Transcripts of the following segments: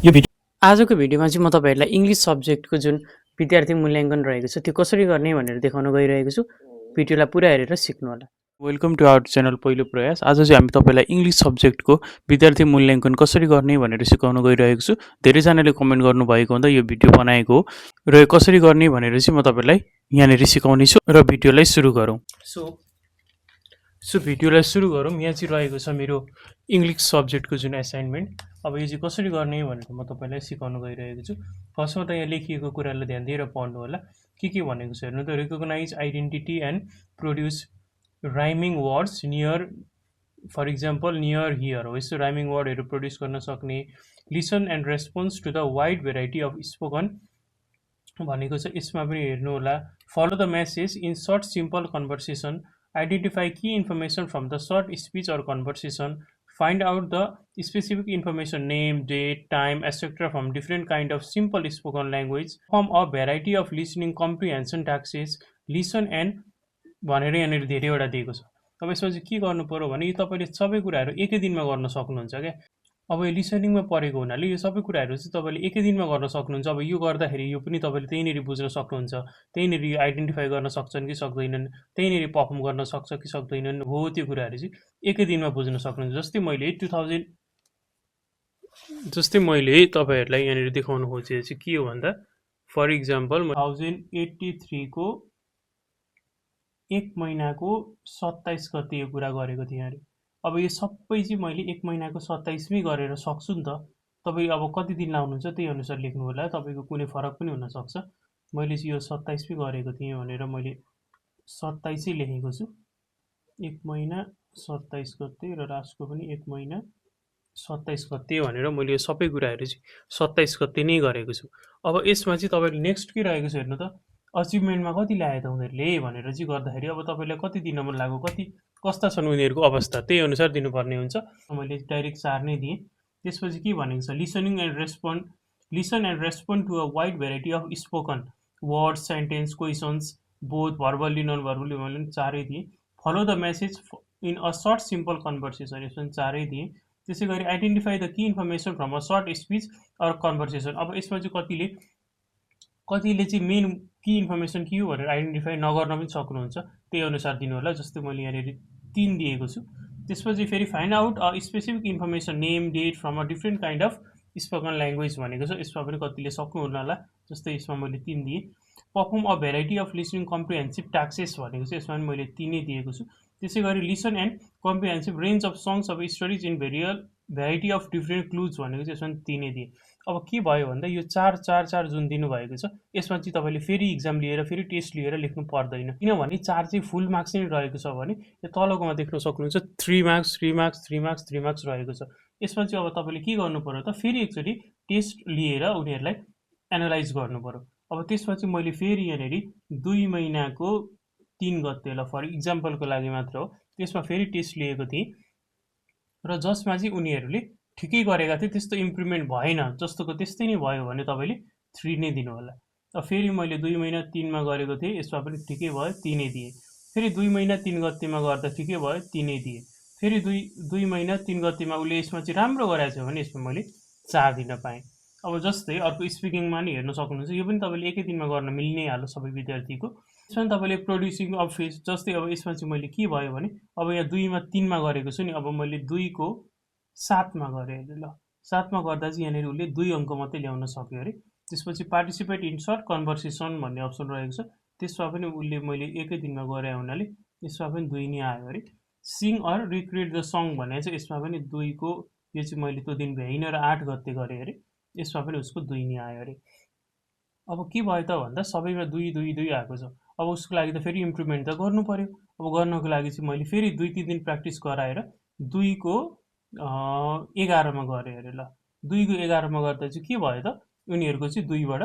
यो भिडियो आजको भिडियोमा चाहिँ म तपाईहरुलाई इंग्लिश सब्जेक्टको जुन विद्यार्थी मूल्याङ्कन रहेको छ त्यो कसरी गर्ने भनेर देखाउन गइरहेको छु। भिडियोलाई पुरा हेरेर सिक्नु होला। वेलकम टु आवर च्यानल पहिलो प्रयास। आज चाहिँ हामी तपाईलाई इंग्लिश सब्जेक्टको विद्यार्थी मूल्याङ्कन कसरी गर्ने भनेर सिकाउन गइरहेको छु। धेरैजनाले कमेन्ट गर्नुभएको हुँदा यो भिडियो बनाएको हो र यो कसरी गर्ने भनेर चाहिँ म तपाईलाई यहाँनेरि सिकाउने छु र भिडियोलाई सुरु गरौँ। सो भिडियोलाई सुरु गरौँ। यहाँ चाहिँ रहेको छ मेरो इंग्लिश सब्जेक्टको जुन असाइनमेन्ट। अब यो चाहिँ कसरी गर्ने भनेर म तपाईलाई सिकाउन गइरहेको छु। फर्स्टमा त यहाँ लेखिएको कुरालाई ध्यान दिएर पढ्नु होला। के भनेको छ हेर्नु त। Recognize identity and produce rhyming words near, for example near here हो। यस्तो राइमिङ वर्डहरू प्रोड्युस गर्न सक्ने। Listen and response to the wide variety of spoken भनेको छ। यसमा पनि हेर्नु होला। Follow the message in short simple conversation. Identify key information from the short speech or conversation. Find out the specific information, name, date, time, etc. from different kind of simple spoken language. Form a variety of listening comprehension tasks. Listen and भनेर यहाँनिर धेरैवटा दिएको छ। अब यसमा चाहिँ के गर्नु पर्यो भने यो तपाईले सबै कुराहरू एकै दिनमा गर्न सक्नुहुन्छ क्या। अब यो लिसनिङमा परेको हुनाले यो सबै कुराहरू चाहिँ तपाईले एकै दिनमा गर्न सक्नुहुन्छ। अब यो गर्दाखेरि यो पनि तपाईले त्यहीँनेरि बुझ्न सक्नुहुन्छ। त्यहीँनेरि आइडेन्टिफाई गर्न सक्छन् कि सक्दैनन्, त्यहीँनेरि परफर्म गर्न सक्छ कि सक्दैनन् हो, त्यो कुराहरू चाहिँ एकै दिनमा बुझ्न सक्नुहुन्छ। जस्तै मैले तपाईहरुलाई यहाँनिर देखाउन खोजेको चाहिँ के हो भन्दा, फर इक्जाम्पल 1083 को 1 महिनाको 27 गते यो कुरा गरेको थिएँ अरे। अब यो सबै चाहिँ मैले 1 महिनाको 27 मै गरेर सक्छु नि त। तपाई अब कति दिन लाउनुहुन्छ त्यही अनुसार लेख्नु होला। तपाईको कुनै फरक पनि हुन सक्छ। मैले चाहिँ यो 27 मै गरेको थिएँ भनेर मैले 27 नै लेखेको छु। 1 महिना 27 गते र लास्टको पनि 1 महिना 27 गते भनेर मैले यो सबै कुराहरू चाहिँ 27 गते नै गरेको छु। अब यसमा चाहिँ तपाईले नेक्स्ट के रहेको छ हेर्नु त। अचिभमेन्टमा कति ल्याए त उनीहरूले भनेर चाहिँ गर्दाखेरि अब तपाईलाई कति दिन मन लाग्यो, कस्ता छन् उनीहरूको अवस्था, त्यही अनुसार दिनुपर्ने हुन्छ। मैले डाइरेक्ट 4 नै दिएँ। त्यसपछि के भनेको छ, listen and respond to a wide variety of spoken words, sentence, questions both verbally non verbally, मैले 4 नै दिएँ। Follow the message in a short simple conversation, यसमा 4 नै दिएँ। त्यसै गरी identify the key information from a short speech or conversation. अब यसमा चाहिँ कतिले चाहिँ मेन की इन्फर्मेसन के हो भनेर आइडेन्टिफाई नगर्न पनि सक्नुहुन्छ। त्यही अनुसार दिनु होला। जस्तै मैले यहाँनिर 3 दिएको छु। त्यसपछि फेरि find out a specific information, name, date from a different kind of spoken language भनेको छ। यसमा पनि कतिले सक्नुहुन्न होला। जस्तै यसमा मैले 3 दिएँ। Perform a variety of listening comprehensive tasks भनेको छ। यसमा पनि मैले 3 नै दिएको छु। त्यसै गरी listen and comprehensive range of songs of stories in variety of different clues भनेको चाहिँ यसमा 3 नै दिएँ। अब के भयो भन्दा यो 4 जुन दिनुभएको छ यसमा चाहिँ तपाईँले फेरि इक्जाम लिएर फेरि टेस्ट लिएर लेख्नु पर्दैन। किनभने 4 चाहिँ फुल मार्क्स नै रहेको छ भने यो तलकोमा देख्न सक्नुहुन्छ 3 मार्क्स 3 मार्क्स 3 मार्क्स 3 मार्क्स रहेको छ। यसमा चाहिँ अब तपाईँले के गर्नु पर्यो त, फेरि एकचोटि टेस्ट लिएर उनीहरूलाई एनालाइज गर्नु पर्यो। अब त्यसमा चाहिँ मैले फेरि यहाँनिर 2 महिनाको 3 गतेलाई फर इक्जाम्पलको लागि मात्र हो, त्यसमा फेरि टेस्ट लिएको थिएँ र जसमा चाहिँ उनीहरूले ठिकै गरेका थिए, त्यस्तो इम्प्रुभमेन्ट भएन, जस्तोको त्यस्तै नै भयो भने तपाईँले 3 नै दिनु होला। अब फेरि मैले 2 महिना 3 मा गरेको थिएँ, यसमा पनि ठिकै भयो, 3 नै दिएँ। फेरि 2 महिना 3 गतेमा गर्दा ठिकै भयो, 3 नै दिएँ। फेरि 2 महिना 3 गतेमा उसले यसमा चाहिँ राम्रो गरेको छ भने यसमा मैले 4 दिन पाएँ। अब जस्तै अर्को स्पिकिङमा नि हेर्न सक्नुहुन्छ। यो पनि तपाईँले एकै दिनमा गर्न मिल्ने हालो सबै विद्यार्थीको। यसमा तपाईँले प्रोड्युसिङ अफ फेज, जस्तै अब यसमा चाहिँ मैले के भयो भने अब यहाँ 2 मा 3 मा गरेको छु नि, अब मैले 2 को 7 मा गरेँ अरे। ल 7 मा गर्दा चाहिँ यहाँनिर उसले 2 अङ्क मात्रै ल्याउन सक्यो अरे। त्यसपछि पार्टिसिपेट इन सर्ट कन्भर्सेसन भन्ने अप्सन रहेको छ। त्यसमा पनि उसले मैले एकै दिनमा गरे हुनाले यसमा पनि 2 नै आयो अरे। सिङ अर रिक्रिएट द सङ भने चाहिँ यसमा पनि 2 को, यो चाहिँ मैले त्यो दिन भ्याइन र 8 गते गरेँ अरे। यसमा पनि उसको 2 नै आयो अरे। अब के भयो त भन्दा सबैमा 2 आएको छ। अब उसको लागि त फेरि इम्प्रुभमेन्ट त गर्नु पर्यो। अब गर्नको लागि चाहिँ मैले फेरि 2-3 दिन प्र्याक्टिस गराएर 2 को 11 मा गरेँ अरे। ल 2 को 11 मा गर्दा चाहिँ के भयो त, उनीहरूको चाहिँ 2 बाट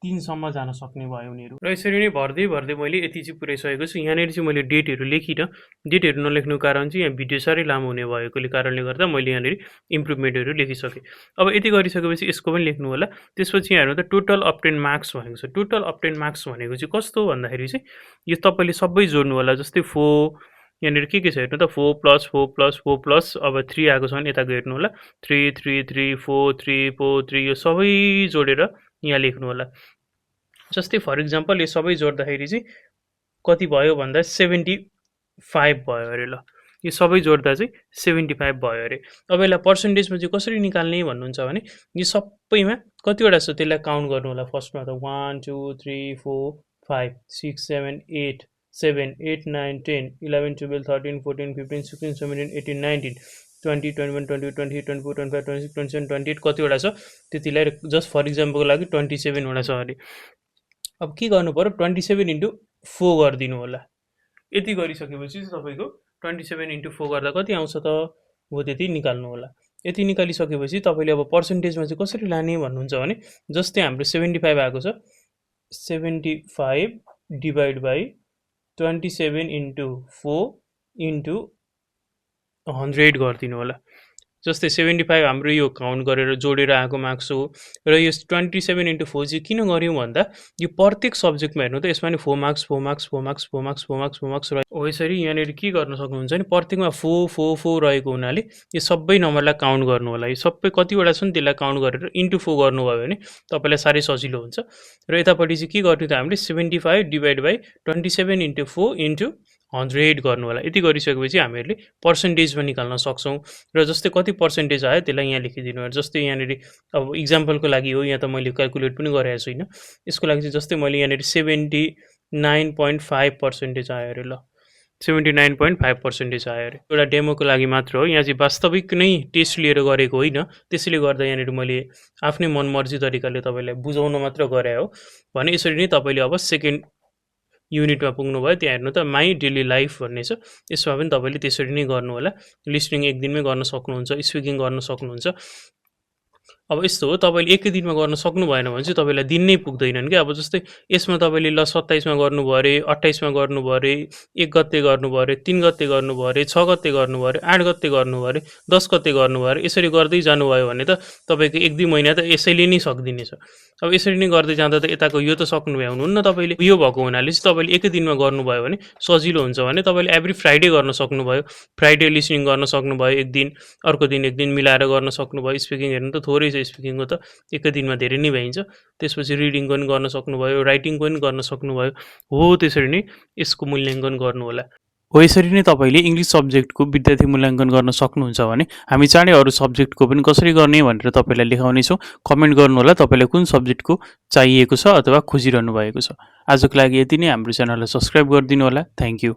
3 सम्म जान सक्ने भयो उनीहरू। र यसरी नै भर्दै मैले यति चाहिँ पुऱ्याइसकेको छु। यहाँनिर चाहिँ मैले डेटहरू लेखिनँ। डेटहरू नलेख्नुको कारण चाहिँ यहाँ भिडियो साह्रै लामो हुने भएकोले कारणले गर्दा मैले यहाँनिर इम्प्रुभमेन्टहरू लेखिसकेँ। अब यति गरिसकेपछि यसको पनि लेख्नु होला। त्यसपछि हेर्नु त टोटल अब्टेन मार्क्स भनेको छ। टोटल अब्टेन मार्क्स भनेको चाहिँ कस्तो भन्दाखेरि चाहिँ यो तपाईँले सबै जोड्नु होला। जस्तै 4 यहाँनिर के छ हेर्नु त 4 प्लस 4 प्लस 4 प्लस अब 3 आएको छ भने यताको हेर्नु होला 3 3 3 4 3 4 3 यो सबै जोडेर यहाँ लेख्नु होला। जस्तै फर इक्जाम्पल यो सबै जोड्दाखेरि चाहिँ कति भयो भन्दा 75 भयो अरे ल। यो सबै जोड्दा चाहिँ 75 भयो अरे। अब यसलाई पर्सेन्टेजमा चाहिँ कसरी निकाल्ने भन्नुहुन्छ भने यो सबैमा कतिवटा छ त्यसलाई काउन्ट गर्नु होला। फर्स्टमा त 1 2 3 4 5 6 7 8 7 8 9 10 11 12 13 14 15 16 17 18 19 20 21 22 23 24 25 26 27 28 कतिवटा छ त्यतिलाई जस्ट फर इक्जाम्पलको लागि 27 वटा छ अरे। अब के गर्नु पर्यो 27 इन्टु 4 गरिदिनु होला। यति गरिसकेपछि तपाईँको 27 इन्टु 4 गर्दा कति आउँछ त हो त्यति निकाल्नु होला। यति निकालिसकेपछि तपाईँले अब पर्सेन्टेजमा चाहिँ कसरी लाने भन्नुहुन्छ भने जस्तै हाम्रो 75 आएको छ 75 डिभाइड बाई 27 इन्टु 4 इन्टु 100 गरिदिनु होला। जस्तै 75 हाम्रो यो काउन्ट गरेर जोडेर आएको मार्क्स हो र यो 27 इन्टु 4 चाहिँ किन गऱ्यौँ भन्दा यो प्रत्येक सब्जेक्टमा हेर्नु त यसमा नि 4 marks 4 marks 4 marks 4 marks 4 marks 4 marks हो यसरी यहाँनिर के गर्न सक्नुहुन्छ भने प्रत्येकमा 4 4 4 रहेको हुनाले यो सबै नम्बरलाई काउन्ट गर्नु होला। यो सबै कतिवटा छ नि त्यसलाई काउन्ट गरेर इन्टु 4 गर्नुभयो भने तपाईँलाई साह्रै सजिलो हुन्छ। र यतापट्टि चाहिँ के गर्ने त हामीले 75 डिभाइड बाई 27 इन्टु 4 इन्टु 100 गर्नु होला। यति गरिसकेपछि हामीहरूले पर्सेन्टेजमा निकाल्न सक्छौँ। र जस्तै कति पर्सेन्टेज आयो त्यसलाई यहाँ लेखिदिनु। जस्तै यहाँनिर अब इक्जाम्पलको लागि हो, यहाँ त मैले क्यालकुलेट पनि गरेको छुइनँ। यसको लागि चाहिँ जस्तै मैले यहाँनिर 79.5% आयो अरे ल, 79.5% आयो अरे। एउटा डेमोको लागि मात्र हो, यहाँ चाहिँ वास्तविक नै टेस्ट लिएर गरेको होइन। त्यसैले गर्दा यहाँनिर मैले आफ्नै मनमर्जी तरिकाले तपाईँलाई बुझाउन मात्र गरे हो भने यसरी नै तपाईँले अब सेकेन्ड युनिटमा पुग्नुभयो। त्यहाँ हेर्नु त माई डेली लाइफ भन्ने छ, यसमा पनि तपाईँले त्यसरी नै गर्नु होला। लिसनिङ एक दिनमै गर्न सक्नुहुन्छ, स्पिकिङ गर्न सक्नुहुन्छ। अब यस्तो हो, तपाईँले एकै दिनमा गर्न सक्नु भएन भने चाहिँ तपाईँलाई दिन नै पुग्दैनन् क्या। अब जस्तै यसमा तपाईँले ल 27मा गर्नुभयो अरे, 28मा गर्नुभयो अरे, 1 गते गर्नुभयो अरे, 3 गते गर्नुभयो अरे, 6 गते गर्नुभयो अरे, 8 गते गर्नुभयो अरे, 10 गते गर्नुभयो अरे, यसरी गर्दै जानुभयो भने त तपाईँको 1-2 महिना त यसैले नै सकिदिनेछ। अब यसरी नै गर्दै जाँदा त यताको यो त सक्नु भ्याउनुहुन्न तपाईँले। यो भएको हुनाले चाहिँ तपाईँले एकै दिनमा गर्नुभयो भने सजिलो हुन्छ भने तपाईँले एभ्री फ्राइडे गर्न सक्नुभयो। फ्राइडे लिसनिङ गर्न सक्नुभयो एक दिन, अर्को दिन एक दिन मिलाएर गर्न सक्नुभयो। स्पिकिङ हेर्नु त थोरै छ, स्पिकिङको त एकै दिनमा धेरै नै भइन्छ। त्यसपछि रिडिङको पनि गर्न सक्नुभयो, राइटिङको पनि गर्न सक्नुभयो। हो त्यसरी नै यसको मूल्याङ्कन गर्नु होला। हो यसरी नै तपाईँले इङ्ग्लिस सब्जेक्टको विद्यार्थी मूल्याङ्कन गर्न सक्नुहुन्छ भने हामी चाँडै अरू सब्जेक्टको पनि कसरी गर्ने भनेर तपाईँलाई लेखाउनेछौँ। कमेन्ट गर्नुहोला तपाईँलाई कुन सब्जेक्टको चाहिएको छ अथवा खोजिरहनु भएको छ। आजको लागि यति नै। हाम्रो च्यानललाई सब्सक्राइब गरिदिनु होला। Thank you.